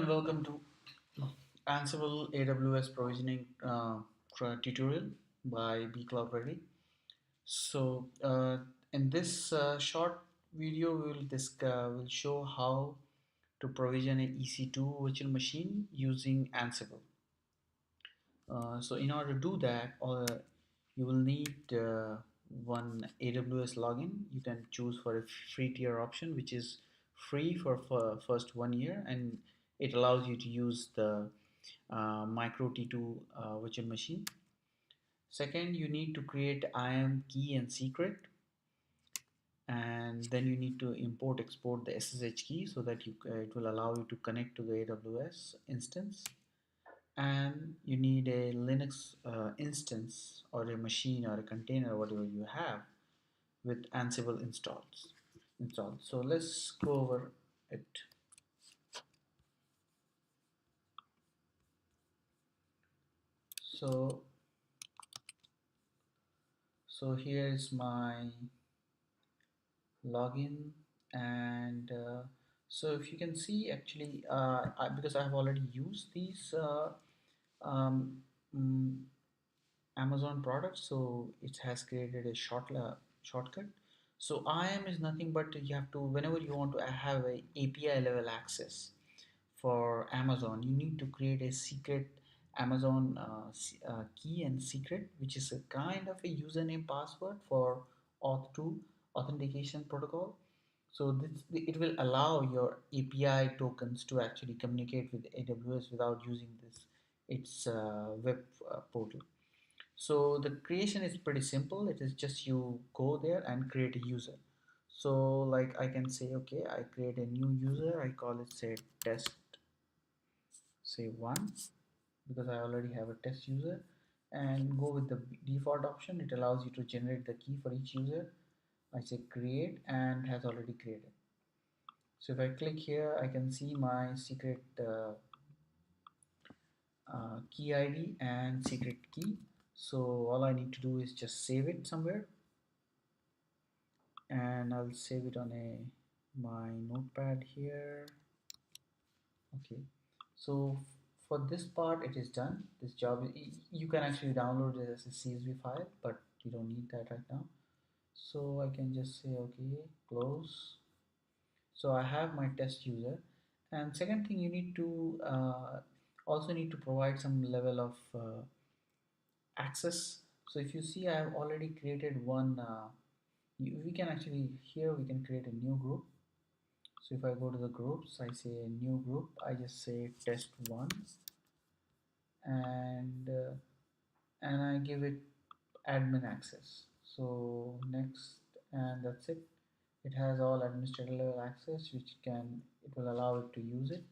and welcome to Ansible AWS Provisioning tutorial by bcloud Ready. So, in this short video, we'll show how to provision an EC2 virtual machine using Ansible. So, in order to do that, you will need one AWS login. You can choose for a free tier option, which is free for first 1 year, and it allows you to use the micro T2 virtual machine. Second, you need to create IAM key and secret, and then you need to import export the SSH key so that it will allow you to connect to the AWS instance. And you need a Linux instance or a machine or a container, whatever you have, with Ansible installed. So let's go over it. So here is my login, and so if you can see, actually because I have already used these um, mm, Amazon products, so it has created a shortcut. So IAM is nothing but you have to, whenever you want to have a API level access for Amazon, you need to create a secret Amazon key and secret, which is a kind of a username password for auth2 authentication protocol. So it will allow your API tokens to actually communicate with AWS without using this its web portal. So the creation is pretty simple. It is just you go there and create a user. So like I can say, okay, I create a new user. I call it, say, test, say, 1, because I already have a test user, and go with the default option. It allows you to generate the key for each user. I say create, and has already created. So if I click here, I can see my secret key ID and secret key. So all I need to do is just save it somewhere, and I'll save it on my notepad here. Okay, so for this part it is done. This job, you can actually download it as a CSV file, but you don't need that right now. So I can just say okay, close. So I have my test user. And second thing, you need to also need to provide some level of access. So if you see, I have already created one. We can actually, here we can create a new group. So if I go to the groups, I say a new group, I just say test1, and I give it admin access. So next, and that's it. It has all administrator level access, which it will allow it to use it.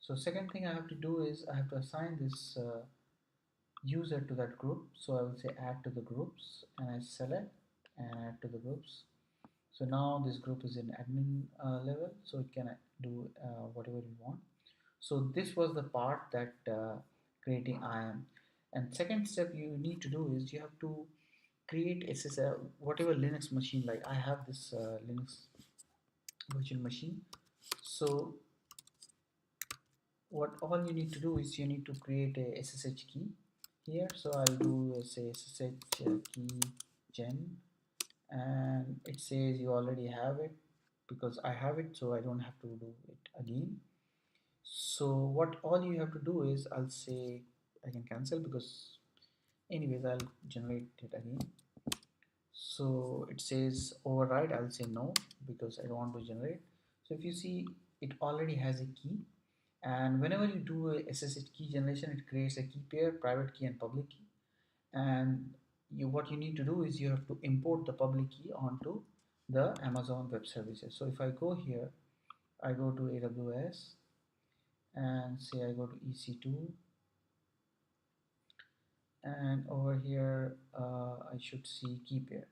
So second thing I have to do is I have to assign this user to that group. So I will say add to the groups, and I select and add to the groups. So now this group is in admin level, so it can do whatever you want. So this was the part that creating IAM. And second step you need to do is you have to create SSL, whatever Linux machine, like I have this Linux virtual machine. So what all you need to do is you need to create a SSH key here. So I'll do say SSH key gen, and it says you already have it because I have it, so I don't have to do it again. So what all you have to do is, I'll say I can cancel because anyways I'll generate it again. So it says override, I'll say no because I don't want to generate. So if you see, it already has a key, and whenever you do a SSH key generation, it creates a key pair, private key and public key. And what you need to do is you have to import the public key onto the Amazon Web Services. So if I go here, I go to AWS and say I go to EC2, and over here I should see key pair.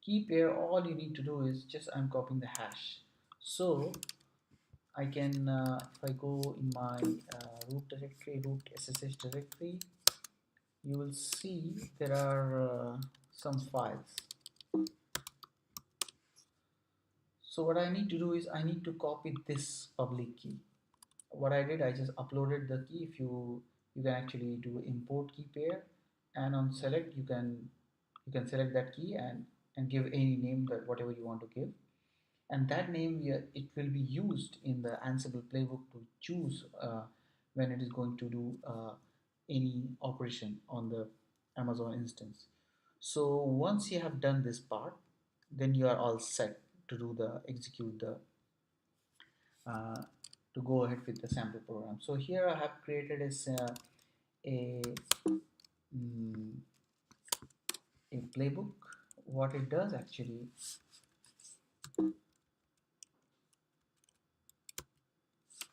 Key pair, all you need to do is just, I'm copying the hash. So I can, if I go in my root directory, root SSH directory, you will see there are some files. So what I need to do is I need to copy this public key. what I did, I just uploaded the key. If you can actually do import key pair, and on select you can select that key and give any name, that whatever you want to give, and that name, yeah, it will be used in the Ansible playbook to choose when it is going to do any operation on the Amazon instance. So once you have done this part, then you are all set to do the execute the uh, to go ahead with the sample program. So here I have created a, mm, a playbook. What it does actually,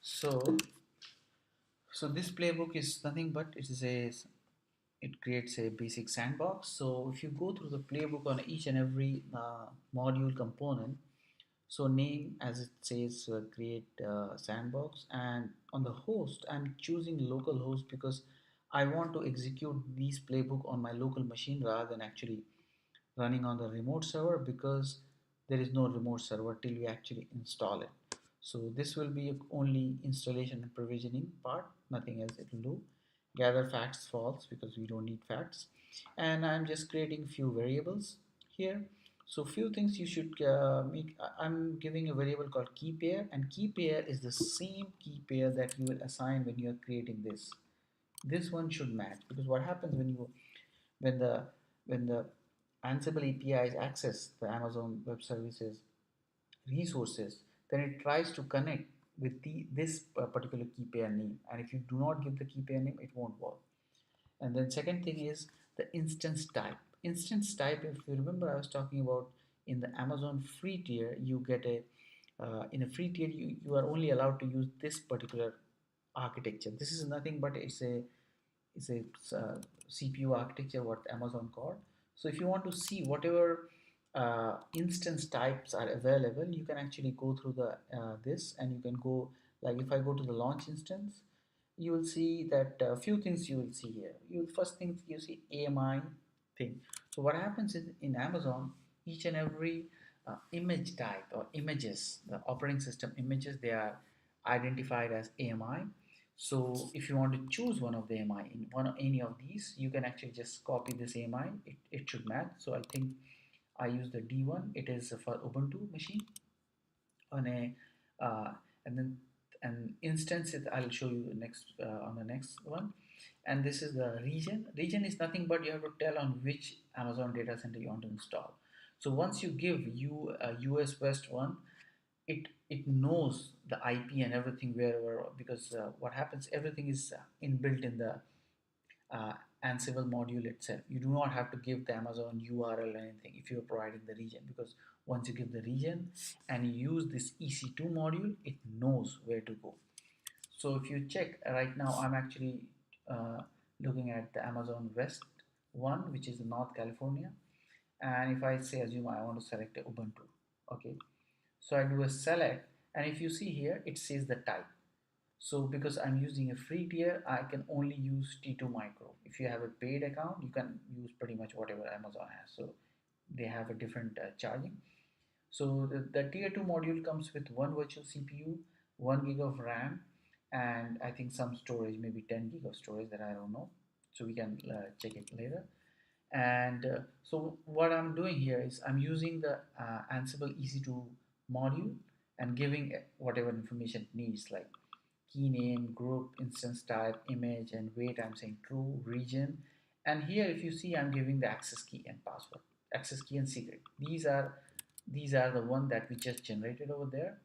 so this playbook is nothing but it creates a basic sandbox. So if you go through the playbook on each and every module component, so name, as it says, create sandbox, and on the host I'm choosing local host because I want to execute these playbook on my local machine rather than actually running on the remote server, because there is no remote server till we actually install it. So this will be only installation and provisioning part, nothing else it will do. Gather facts false because we don't need facts, and I'm just creating few variables here. So few things you should make. I'm giving a variable called key pair, and key pair is the same key pair that you will assign when you are creating this. This one should match, because what happens when the when the Ansible APIs access the Amazon Web Services resources, then it tries to connect with this particular key pair name, and if you do not give the key pair name, it won't work. And then second thing is the instance type. Instance type, if you remember, I was talking about in the Amazon free tier, you get a in a free tier you are only allowed to use this particular architecture. This is nothing but it's a CPU architecture, what Amazon called. So if you want to see whatever instance types are available, you can actually go through the this, and you can go, like if I go to the launch instance, you will see that a few things you will see here. You will first thing you see AMI thing. So what happens is in Amazon, each and every image type or images, the operating system images, they are identified as AMI. So if you want to choose one of the AMI in one of any of these, you can actually just copy this AMI. It should match. So I think I use the D1. It is for Ubuntu machine on a and then an instance it I'll show you next on the next one. And this is the region is nothing but you have to tell on which Amazon data center you want to install. So once you give you a US West one, it knows the IP and everything wherever, because what happens, everything is inbuilt in the uh, Ansible module itself. You do not have to give the Amazon URL or anything if you are providing the region, because once you give the region and you use this EC2 module, it knows where to go. So if you check right now, I'm actually uh, looking at the Amazon West one, which is North California. And if I say, assume I want to select a Ubuntu, okay. So I do a select, and if you see here, it says the type. So because I'm using a free tier, I can only use T2 Micro. If you have a paid account, you can use pretty much whatever Amazon has. So they have a different charging. So the tier 2 module comes with one virtual CPU, 1 gig of RAM, and I think some storage, maybe 10 gig of storage, that I don't know. So we can check it later. And so what I'm doing here is I'm using the Ansible EC2 module and giving whatever information it needs, like key name, group, instance type, image, and weight. I'm saying true, region. And here if you see, I'm giving the access key and password, access key and secret. These are the one that we just generated over there,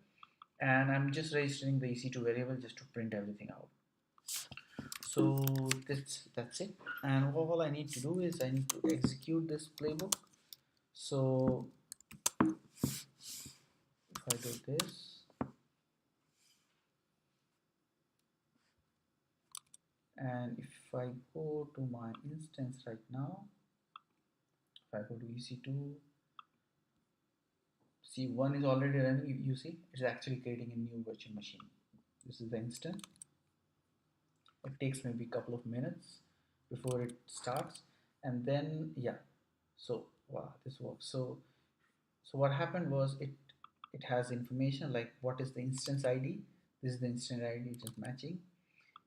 and I'm just registering the EC2 variable just to print everything out. So that's it, and all I need to do is I need to execute this playbook. So if I do this, and if I go to my instance right now, if I go to EC2, see one is already running. You see it's actually creating a new virtual machine. This is the instance. It takes maybe a couple of minutes before it starts, and then yeah, so wow, this works. So what happened was it has information like what is the instance ID, This is the instance ID just matching.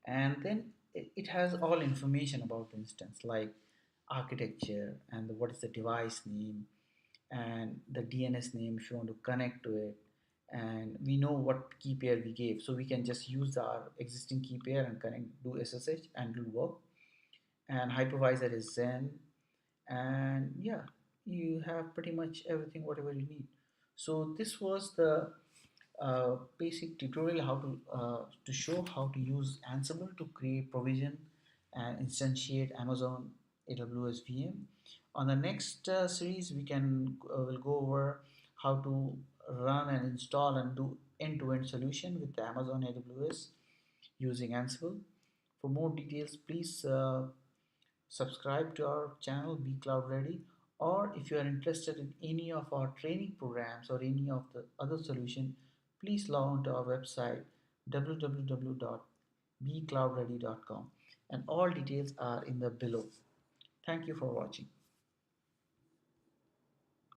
And then it has all information about the instance, like architecture and what is the device name and the DNS name if you want to connect to it. And we know what key pair we gave, so we can just use our existing key pair and connect, do SSH, and it will work. And hypervisor is Zen. And yeah, you have pretty much everything whatever you need. So this was the basic tutorial how to show how to use Ansible to create, provision and instantiate Amazon AWS VM. On the next series we can will go over how to run and install and do end-to-end solution with the Amazon AWS using Ansible. For more details, please subscribe to our channel Be Cloud Ready, or if you are interested in any of our training programs or any of the other solution, please log on to our website www.becloudready.com, and all details are in the below. Thank you for watching.